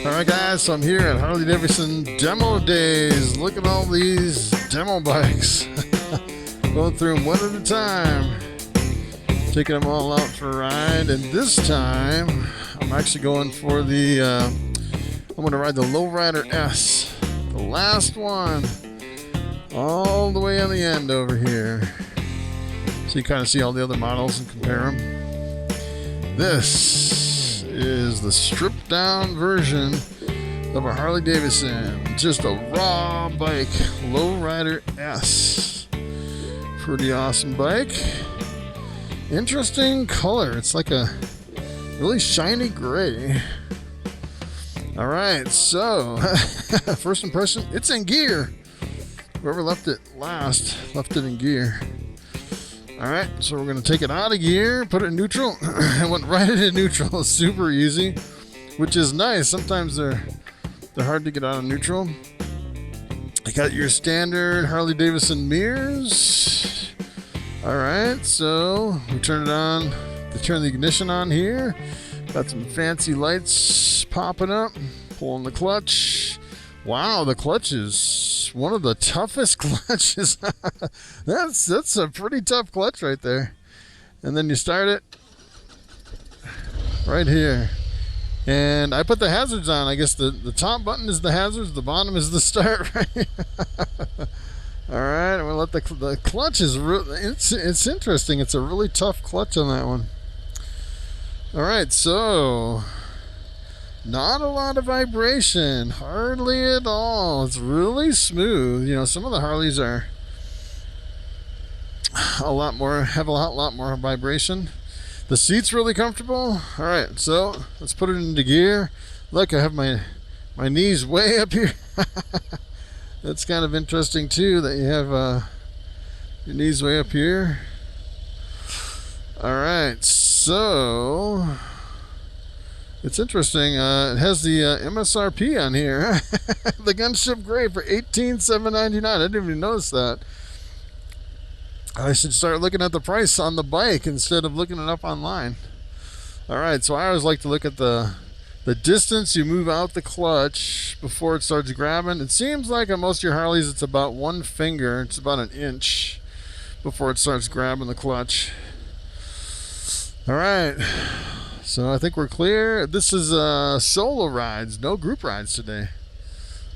Alright guys, so I'm here at Harley Davidson Demo Days. Look at all these demo bikes. Going through them one at a time. Taking them all out for a ride. And this time, I'm actually going for the, I'm going to ride the Lowrider S. The last one. All the way on the end over here. So you kind of see all the other models and compare them. This is the stripped down version of a Harley Davidson. Just a raw bike, Lowrider S. Pretty awesome bike. Interesting color. It's like a really shiny gray. Alright, so first impression, it's in gear. Whoever left it last left it in gear. Alright, so we're going to take it out of gear, put it in neutral. I went right into neutral. It's super easy, which is nice. Sometimes they're hard to get out of neutral. I got your standard Harley Davidson mirrors. Alright, so we turn it on. We turn the ignition on here. Got some fancy lights popping up. Pulling the clutch. Wow, the clutch is one of the toughest clutches. That's a pretty tough clutch right there. And then you start it right here. And I put the hazards on. I guess the top button is the hazards, the bottom is the start. Right? Alright, we'll let the clutch is it's interesting. It's a really tough clutch on that one. Alright, so not a lot of vibration, hardly at all. It's really smooth. You know, some of the Harleys are have a lot more vibration. The seat's really comfortable. All right, so let's put it into gear. Look, I have my knees way up here. That's kind of interesting too, that you have your knees way up here. All right, so it's interesting. It has the MSRP on here. The gunship gray for $18,799. I didn't even notice that. I should start looking at the price on the bike instead of looking it up online. All right, so I always like to look at the distance you move out the clutch before it starts grabbing. It seems like on most of your Harleys, it's about one finger. It's about an inch before it starts grabbing the clutch. All right. So I think we're clear. This is solo rides, no group rides today.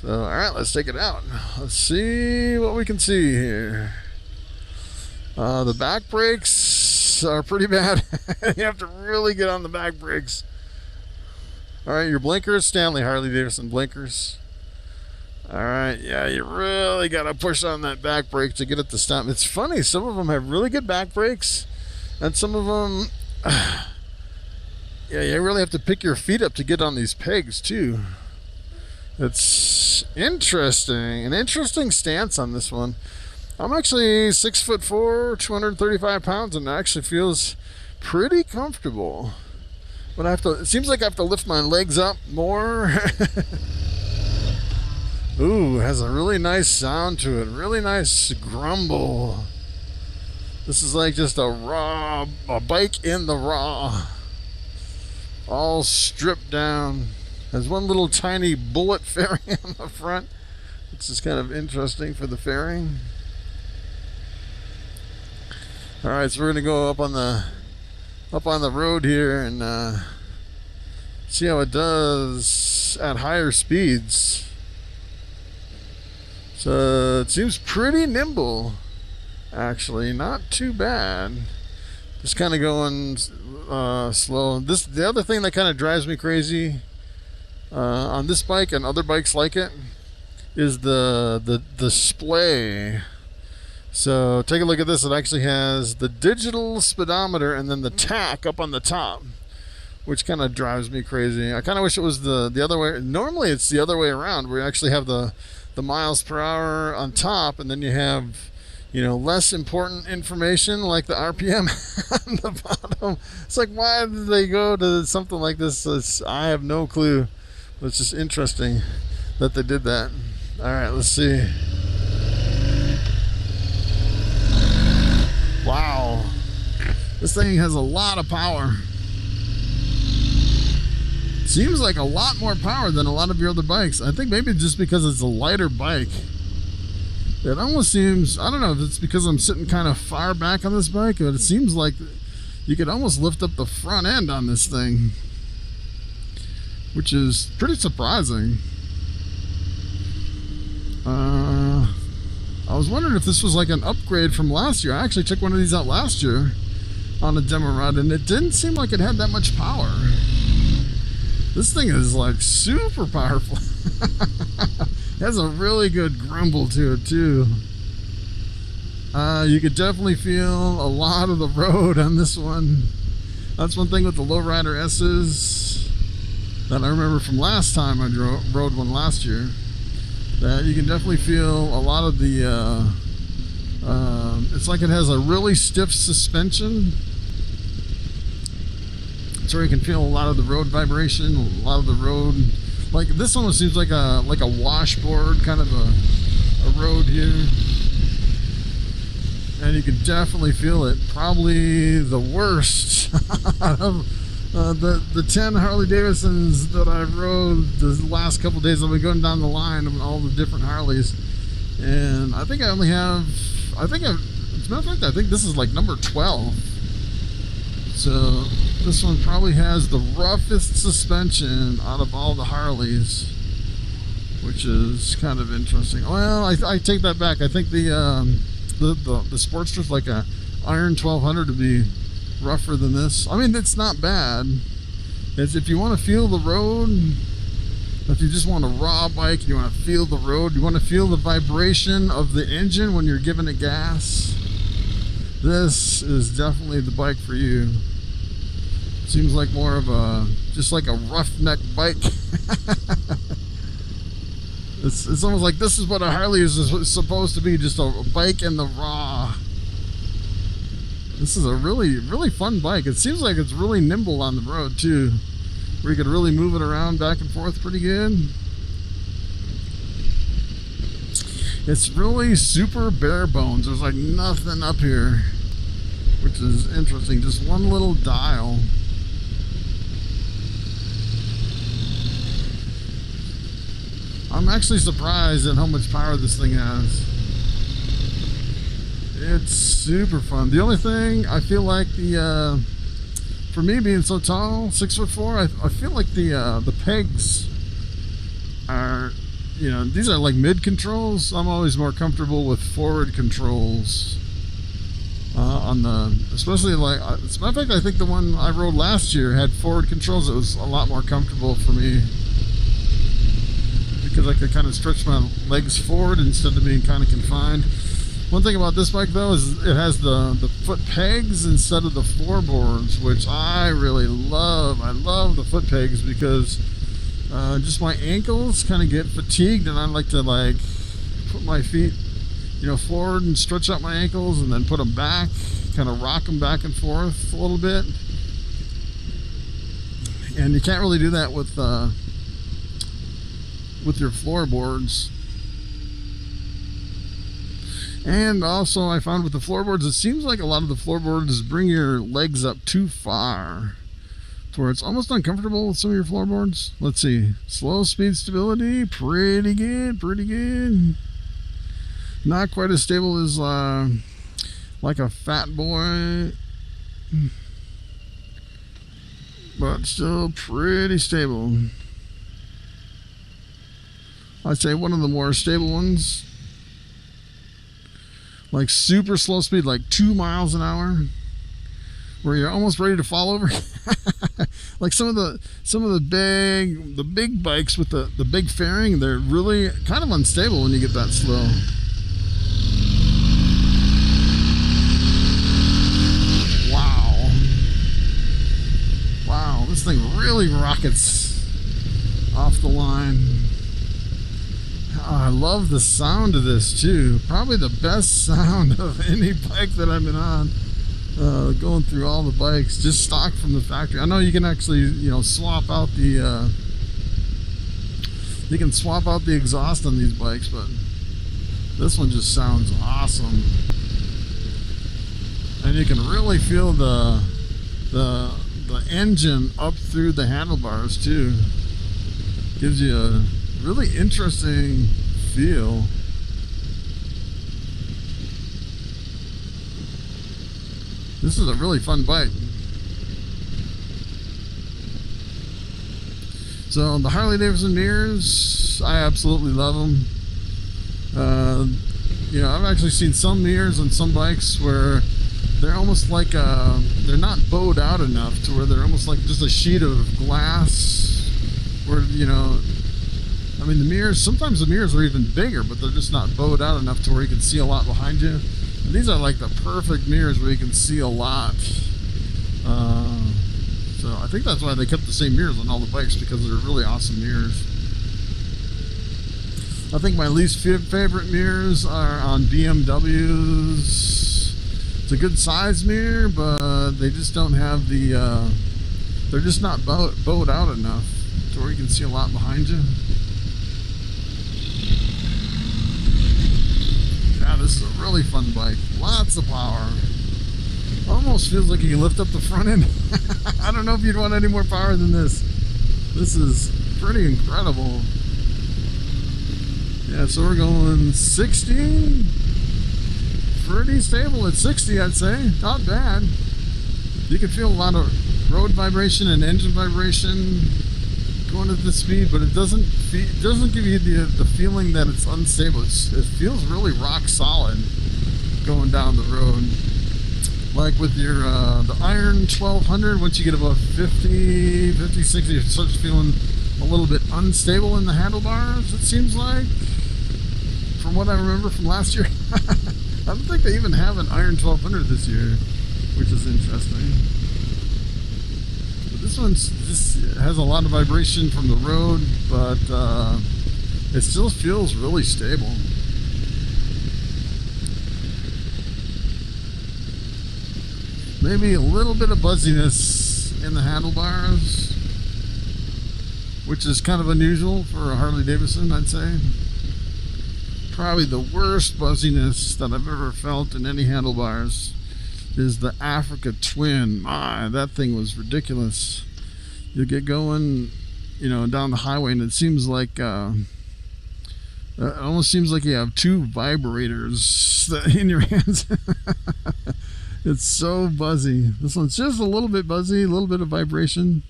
So, all right, let's take it out. Let's see what we can see here. The back brakes are pretty bad. You have to really get on the back brakes. All right, your blinkers, Stanley Harley Davidson blinkers. All right, yeah, you really got to push on that back brake to get it to stop. It's funny, some of them have really good back brakes, and some of them... yeah, you really have to pick your feet up to get on these pegs too. It's interesting. An interesting stance on this one. I'm actually 6'4", 235 pounds, and it actually feels pretty comfortable. But it seems like I have to lift my legs up more. Ooh, it has a really nice sound to it. Really nice grumble. This is like just a bike in the raw. All stripped down. There's one little tiny bullet fairing on the front, which is kind of interesting for the fairing. All right, so we're gonna go up on the road here and see how it does at higher speeds. So it seems pretty nimble, actually, not too bad. Just kind of going slow. The other thing that kind of drives me crazy on this bike and other bikes like it is the display. So take a look at this. It actually has the digital speedometer and then the tach up on the top, which kind of drives me crazy. I kind of wish it was the other way. Normally it's the other way around, where you actually have the miles per hour on top, and then you have, you know, less important information like the RPM on the bottom. It's like, why did they go to something like this? I have no clue. But it's just interesting that they did that. All right, let's see. Wow. This thing has a lot of power. Seems like a lot more power than a lot of your other bikes. I think maybe just because it's a lighter bike. It almost seems, I don't know if it's because I'm sitting kind of far back on this bike, but it seems like you could almost lift up the front end on this thing, which is pretty surprising. I was wondering if this was like an upgrade from last year. I actually took one of these out last year on a demo ride, and it didn't seem like it had that much power. This thing is like super powerful. It has a really good grumble to it too. You could definitely feel a lot of the road on this one. That's one thing with the lowrider S's that I remember from last time I rode one last year. That you can definitely feel a lot of the, it's like it has a really stiff suspension. So you can feel a lot of the road vibration, a lot of the road. Like this almost seems like a washboard kind of a road here. And you can definitely feel it. Probably the worst of the 10 Harley Davidsons that I rode the last couple days. I've been going down the line of all the different Harleys, and I think I only have, as a matter of fact, I think this is like number 12. So this one probably has the roughest suspension out of all the Harleys, which is kind of interesting. Well, I take that back. I think the Sportster's like a Iron 1200 to be rougher than this. I mean, it's not bad. It's if you want to feel the road, if you just want a raw bike, you want to feel the road, you want to feel the vibration of the engine when you're giving it gas, this is definitely the bike for you. Seems like more of a, just like a roughneck bike. It's almost like this is what a Harley is supposed to be, just a bike in the raw. This is a really, really fun bike. It seems like it's really nimble on the road too, where you could really move it around back and forth pretty good. It's really super bare bones. There's like nothing up here, which is interesting. Just one little dial. I'm actually surprised at how much power this thing has. It's super fun. The only thing I feel like for me being so tall, 6'4", I feel like the pegs are, you know, these are like mid controls. I'm always more comfortable with forward controls on the, especially like, as a matter of fact, I think the one I rode last year had forward controls. It was a lot more comfortable for me, because I could kind of stretch my legs forward instead of being kind of confined. One thing about this bike though is it has the foot pegs instead of the floorboards, which I really love. I love the foot pegs because just my ankles kind of get fatigued, and I like to like put my feet, you know, forward and stretch out my ankles and then put them back, kind of rock them back and forth a little bit. And you can't really do that with your floorboards. And also I found with the floorboards, it seems like a lot of the floorboards bring your legs up too far to where it's almost uncomfortable with some of your floorboards. Let's see, slow speed stability, pretty good, pretty good. Not quite as stable as like a Fat Boy, but still pretty stable. I'd say one of the more stable ones. Like super slow speed, like 2 miles an hour, where you're almost ready to fall over. Like some of the big bikes with the big fairing, they're really kind of unstable when you get that slow. Wow, this thing really rockets off the line. Oh, I love the sound of this too. Probably the best sound of any bike that I've been on. Going through all the bikes, just stock from the factory. I know you can actually, you know, swap out the exhaust on these bikes, but this one just sounds awesome. And you can really feel the the engine up through the handlebars too. Gives you a really interesting feel. This is a really fun bike. So the Harley Davidson mirrors, I absolutely love them. You know, I've actually seen some mirrors on some bikes where they're almost like they're not bowed out enough to where they're almost like just a sheet of glass. Where, you know, I mean, the mirrors, sometimes the mirrors are even bigger, but they're just not bowed out enough to where you can see a lot behind you. And these are like the perfect mirrors where you can see a lot. So I think that's why they kept the same mirrors on all the bikes, because they're really awesome mirrors. I think my least favorite mirrors are on BMWs. It's a good size mirror, but they just don't have the, they're just not bowed out enough to where you can see a lot behind you. Yeah, this is a really fun bike. Lots of power. Almost feels like you can lift up the front end. I don't know if you'd want any more power than this. This is pretty incredible. Yeah, so we're going 60. Pretty stable at 60, I'd say. Not bad. You can feel a lot of road vibration and engine vibration going at this speed, but it doesn't give you the feeling that it's unstable. It feels really rock solid going down the road. Like with your the Iron 1200, once you get above 50, 60, it starts feeling a little bit unstable in the handlebars, it seems like, from what I remember from last year. I don't think they even have an Iron 1200 this year, which is interesting. But this one just has a lot of vibration from the road, but it still feels really stable. Maybe a little bit of buzziness in the handlebars, which is kind of unusual for a Harley Davidson, I'd say. Probably the worst buzziness that I've ever felt in any handlebars is the Africa Twin. My, that thing was ridiculous. You get going, you know, down the highway, and it seems like it almost seems like you have two vibrators in your hands. It's so buzzy. This one's just a little bit buzzy, a little bit of vibration.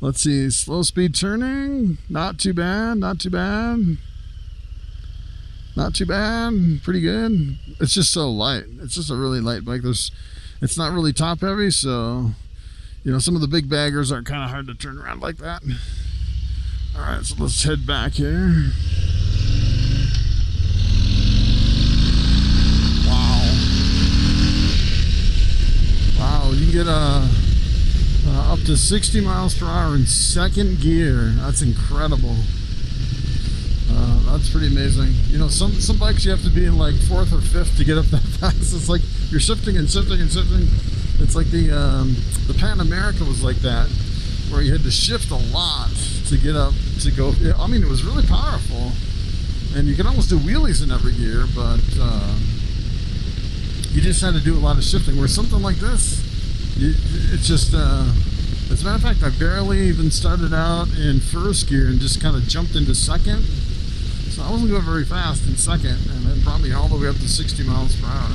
Let's see, slow speed turning, not too bad, not too bad. Not too bad, pretty good. It's just so light. It's just a really light bike. It's not really top heavy, so, you know, some of the big baggers are kind of hard to turn around like that. All right, so let's head back here. Wow, you can get up to 60 miles per hour in second gear. That's incredible. That's pretty amazing. You know, some bikes you have to be in like fourth or fifth to get up that fast. It's like you're shifting and shifting and shifting. It's like the Pan America was like that, where you had to shift a lot to get up to go. I mean, it was really powerful, and you could almost do wheelies in every gear, but you just had to do a lot of shifting. Where something like this, it's just, as a matter of fact, I barely even started out in first gear and just kind of jumped into second. So I wasn't going very fast in second, and then brought me all the way up to 60 miles per hour,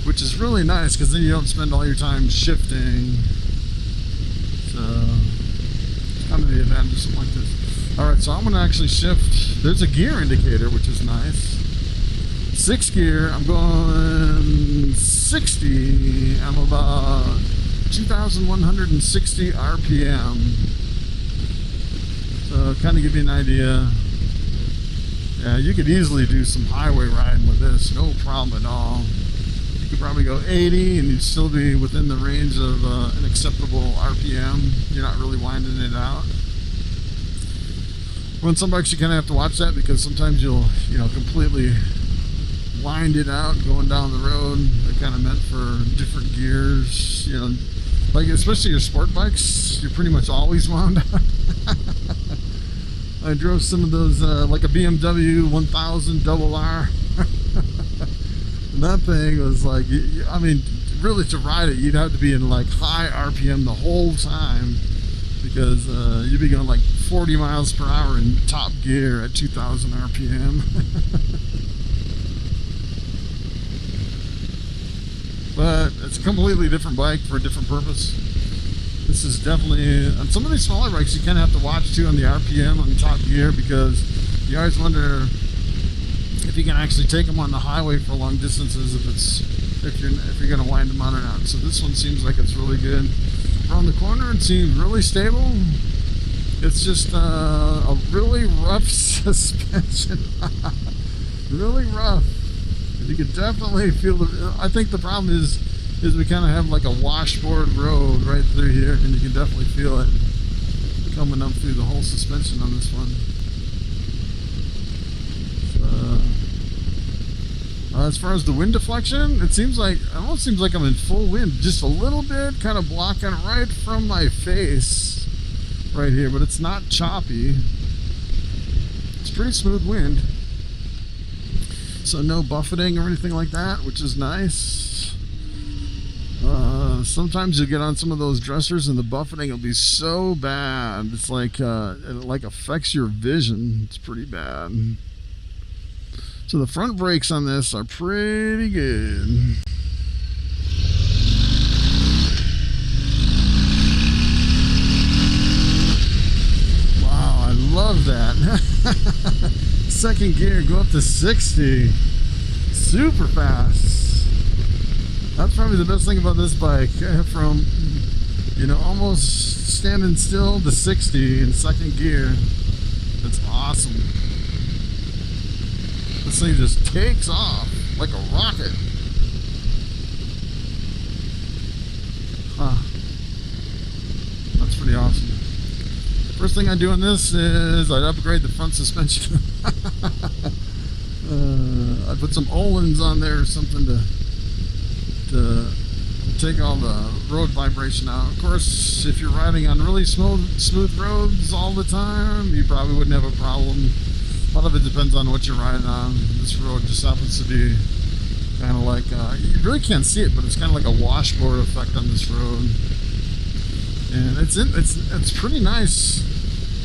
which is really nice, because then you don't spend all your time shifting. So it's kind of the advantage of something like this. All right, so I'm going to actually shift. There's a gear indicator, which is nice. Sixth gear, I'm going 60. I'm about 2,160 RPM. So kind of give you an idea. Yeah, you could easily do some highway riding with this, no problem at all. You could probably go 80 and you'd still be within the range of an acceptable RPM. You're not really winding it out. On some bikes you kind of have to watch that, because sometimes you'll, you know, completely wind it out going down the road. They're kind of meant for different gears, you know, like especially your sport bikes, you're pretty much always wound out. I drove some of those, like a BMW 1000 RR. And that thing was like, I mean, really, to ride it, you'd have to be in like high RPM the whole time, because you'd be going like 40 miles per hour in top gear at 2,000 RPM. But it's a completely different bike for a different purpose. This is definitely, on some of these smaller bikes, you kind of have to watch too on the RPM on top gear, because you always wonder if you can actually take them on the highway for long distances, if you're going to wind them on or not. So this one seems like it's really good. Around the corner, it seems really stable. It's just a really rough suspension. Really rough. You can definitely feel I think the problem is we kind of have like a washboard road right through here, and you can definitely feel it coming up through the whole suspension on this one. So, as far as the wind deflection, it almost seems like I'm in full wind, just a little bit, kind of blocking right from my face right here, but it's not choppy. It's pretty smooth wind. So no buffeting or anything like that, which is nice. Sometimes you get on some of those dressers and the buffeting will be so bad. It's like it like affects your vision. It's pretty bad. So the front brakes on this are pretty good. Wow, I love that. Second gear, go up to 60. Super fast. That's probably the best thing about this bike. From, almost standing still to 60 in second gear. That's awesome. This thing just takes off like a rocket. Huh. That's pretty awesome. First thing I do on this is I'd upgrade the front suspension. I put some Ohlins on there or something to take all the road vibration out. Of course, if you're riding on really smooth roads all the time, you probably wouldn't have a problem. A lot of it depends on what you're riding on. This road just happens to be kind of like, you really can't see it, but it's kind of like a washboard effect on this road. And it's pretty nice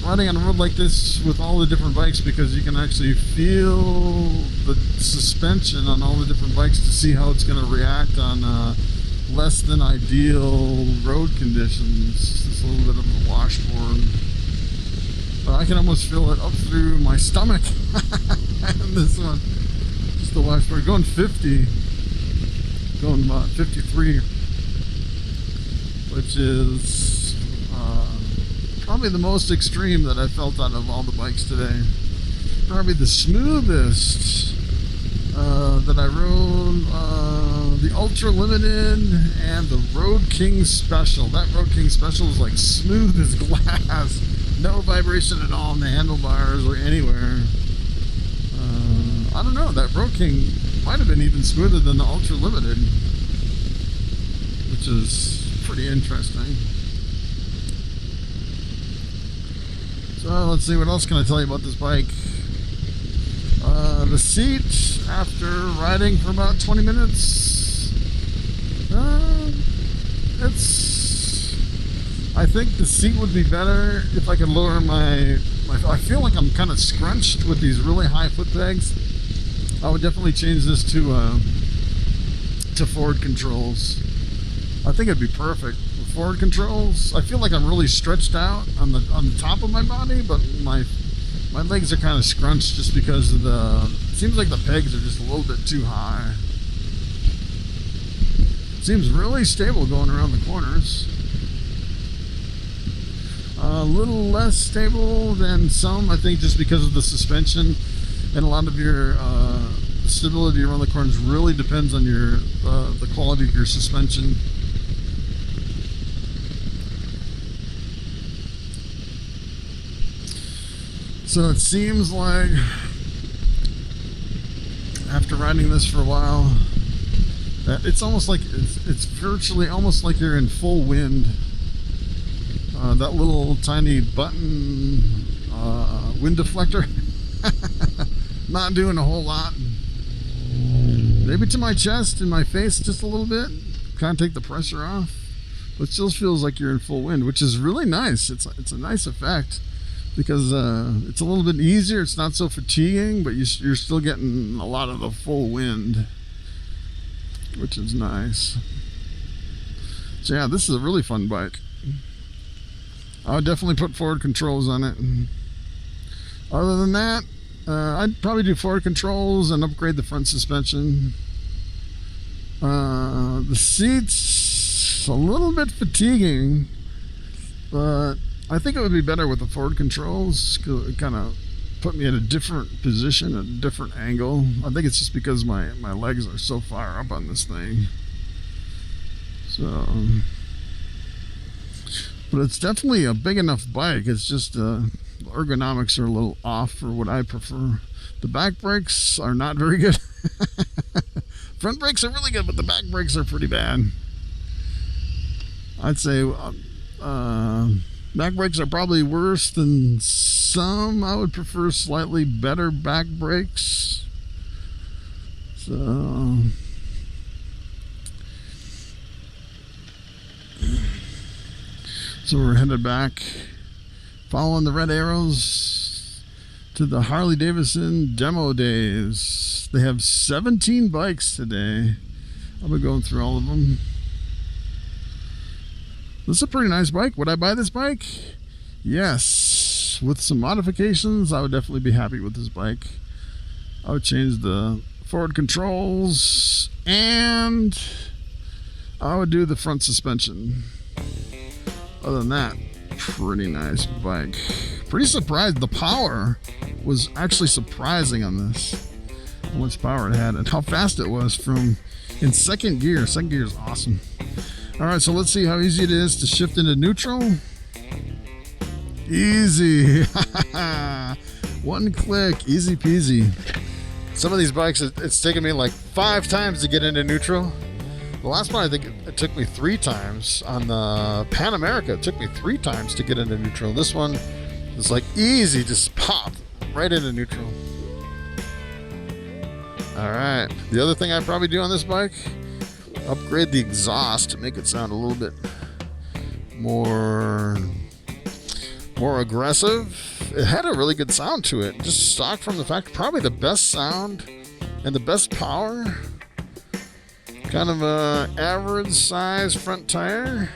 riding on a road like this with all the different bikes, because you can actually feel the suspension on all the different bikes to see how it's going to react on less than ideal road conditions. Just a little bit of the washboard. But I can almost feel it up through my stomach. And this one, just the washboard, going 50, going 53, which is probably the most extreme that I felt out of all the bikes today. Probably the smoothest that I rode, the Ultra Limited and the Road King Special. That Road King Special was like smooth as glass. No vibration at all in the handlebars or anywhere. I don't know, that Road King might have been even smoother than the Ultra Limited, which is pretty interesting. So let's see, what else can I tell you about this bike? The seat, after riding for about 20 minutes, I think the seat would be better if I could lower my I feel like I'm kind of scrunched with these really high foot pegs. I would definitely change this to forward controls. I think it'd be perfect with forward controls. I feel like I'm really stretched out on the top of my body, but my legs are kind of scrunched just because of it seems like the pegs are just a little bit too high. Seems really stable going around the corners. A little less stable than some, I think, just because of the suspension, and a lot of your stability around the corners really depends on the quality of your suspension. So it seems like after riding this for a while, that it's almost like it's virtually almost like you're in full wind. That little tiny button wind deflector, not doing a whole lot. Maybe to my chest and my face just a little bit, kind of take the pressure off, but it still feels like you're in full wind, which is really nice. It's a nice effect because it's a little bit easier. It's not so fatiguing, but you're still getting a lot of the full wind, which is nice. So yeah, this is a really fun bike. I would definitely put forward controls on it. Other than that, I'd probably do forward controls and upgrade the front suspension. The seats, a little bit fatiguing, but I think it would be better with the forward controls because it kind of put me in a different position, a different angle. I think it's just because my legs are so far up on this thing. So, but it's definitely a big enough bike. It's just the ergonomics are a little off for what I prefer. The back brakes are not very good. Front brakes are really good, but the back brakes are pretty bad. I'd say back brakes are probably worse than some. I would prefer slightly better back brakes. So we're headed back, following the red arrows to the Harley Davidson demo days. They have 17 bikes today. I'll be going through all of them. This is a pretty nice bike. Would I buy this bike? Yes. With some modifications, I would definitely be happy with this bike. I would change the forward controls and I would do the front suspension. Other than that, pretty nice bike. Pretty surprised. The power was actually surprising on this. How much power it had and how fast it was from in second gear. Second gear is awesome. All right, so let's see how easy it is to shift into neutral. Easy. One click, easy peasy. Some of these bikes, it's taken me like 5 times to get into neutral. The last one, I think it took me 3 times. On the Pan America, it took me 3 times to get into neutral. This one is like easy, just pop right into neutral. All right, the other thing I'd probably do on this bike, upgrade the exhaust to make it sound a little bit more aggressive. It had a really good sound to it, just stock from the factory. Probably the best sound and the best power. Kind of a average size front tire,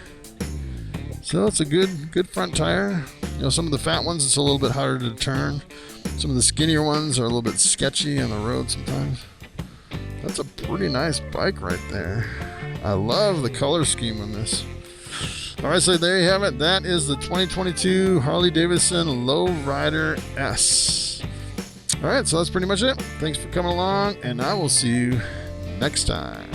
so it's a good front tire. You know, some of the fat ones it's a little bit harder to turn. Some of the skinnier ones are a little bit sketchy on the road sometimes. That's a pretty nice bike right there. I love the color scheme on this. All right, so there you have it. That is the 2022 Harley Davidson Lowrider S. All right, so that's pretty much it. Thanks for coming along, and I will see you next time.